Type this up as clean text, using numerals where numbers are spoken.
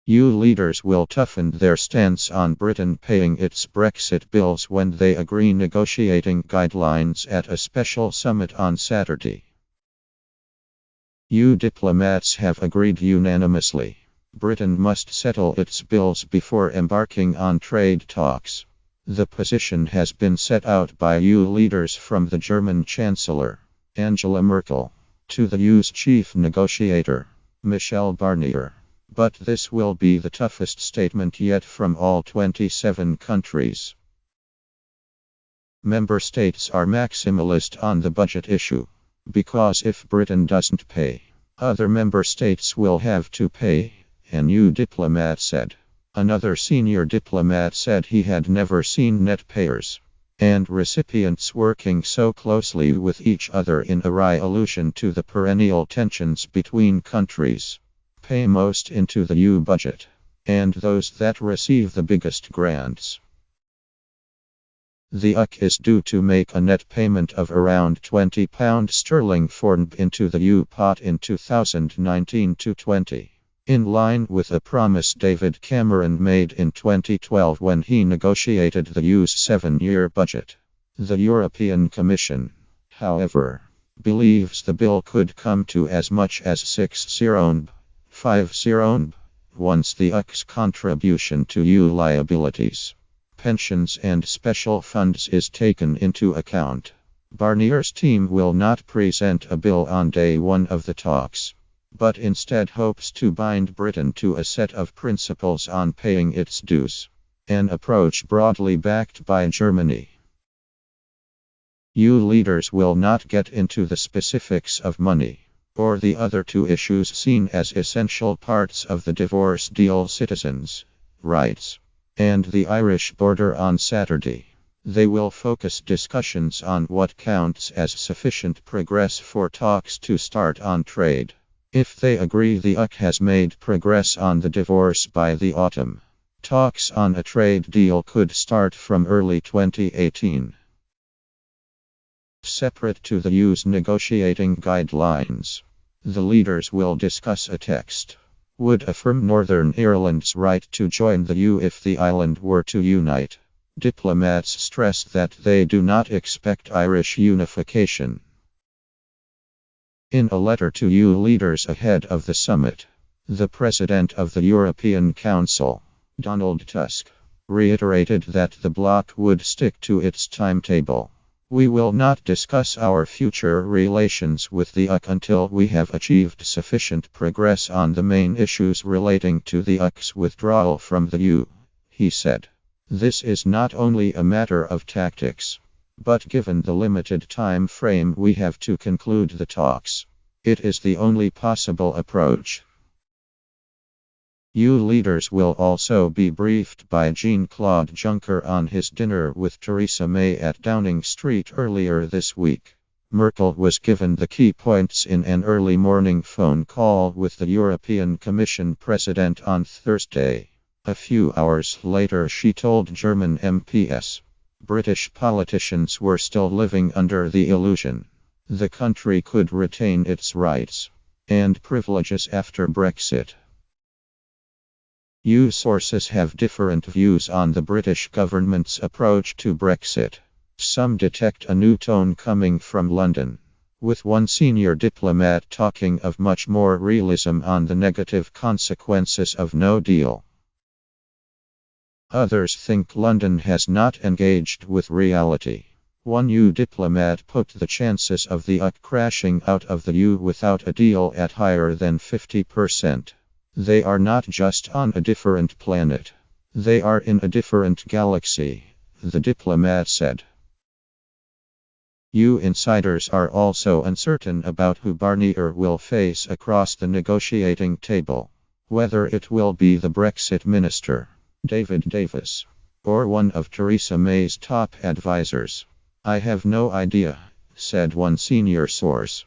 EU leaders will toughen their stance on Britain paying its Brexit bills when they agree negotiating guidelines at a special summit on Saturday. EU diplomats have agreed unanimously. Britain must settle its bills before embarking on trade talks. The position has been set out by EU leaders from the German Chancellor, Angela Merkel, to the EU's chief negotiator, Michel Barnier. But this will be the toughest statement yet from all 27 countries. Member states are maximalist on the budget issue, because if Britain doesn't pay, other member states will have to pay, an EU diplomat said. Another senior diplomat said he had never seen net payers and recipients working so closely with each other in a wry allusion to the perennial tensions between countries pay most into the EU budget and those that receive the biggest grants. The UK is due to make a net payment of around £20 foreign into the EU pot in 2019-20. In line with a promise David Cameron made in 2012 when he negotiated the EU's 7-year budget. The European Commission, however, believes the bill could come to as much as £50 once the UK's contribution to EU liabilities, pensions and special funds is taken into account. Barnier's team will not present a bill on day one of the talks, but instead hopes to bind Britain to a set of principles on paying its dues, an approach broadly backed by Germany. EU leaders will not get into the specifics of money, or the other two issues seen as essential parts of the divorce deal: citizens' rights and the Irish border on Saturday. They will focus discussions on what counts as sufficient progress for talks to start on trade. If they agree the UK has made progress on the divorce by the autumn, talks on a trade deal could start from early 2018. Separate to the EU's negotiating guidelines, the leaders will discuss a text would affirm Northern Ireland's right to join the EU if the island were to unite. Diplomats stress that they do not expect Irish unification. In a letter to EU leaders ahead of the summit, the President of the European Council, Donald Tusk, reiterated that the bloc would stick to its timetable. We will not discuss our future relations with the UK until we have achieved sufficient progress on the main issues relating to the UK's withdrawal from the EU, he said. This is not only a matter of tactics, but given the limited time frame we have to conclude the talks, it is the only possible approach. EU leaders will also be briefed by Jean-Claude Juncker on his dinner with Theresa May at Downing Street earlier this week. Merkel was given the key points in an early morning phone call with the European Commission President on Thursday. A few hours later she told German MPs British politicians were still living under the illusion the country could retain its rights and privileges after Brexit. EU sources have different views on the British government's approach to Brexit. Some detect a new tone coming from London, with one senior diplomat talking of much more realism on the negative consequences of no deal. Others think London has not engaged with reality. One EU diplomat put the chances of the UK crashing out of the EU without a deal at higher than 50%. They are not just on a different planet. They are in a different galaxy, the diplomat said. EU insiders are also uncertain about who Barnier will face across the negotiating table. Whether it will be the Brexit minister, David Davis, or one of Theresa May's top advisors. I have no idea, said one senior source.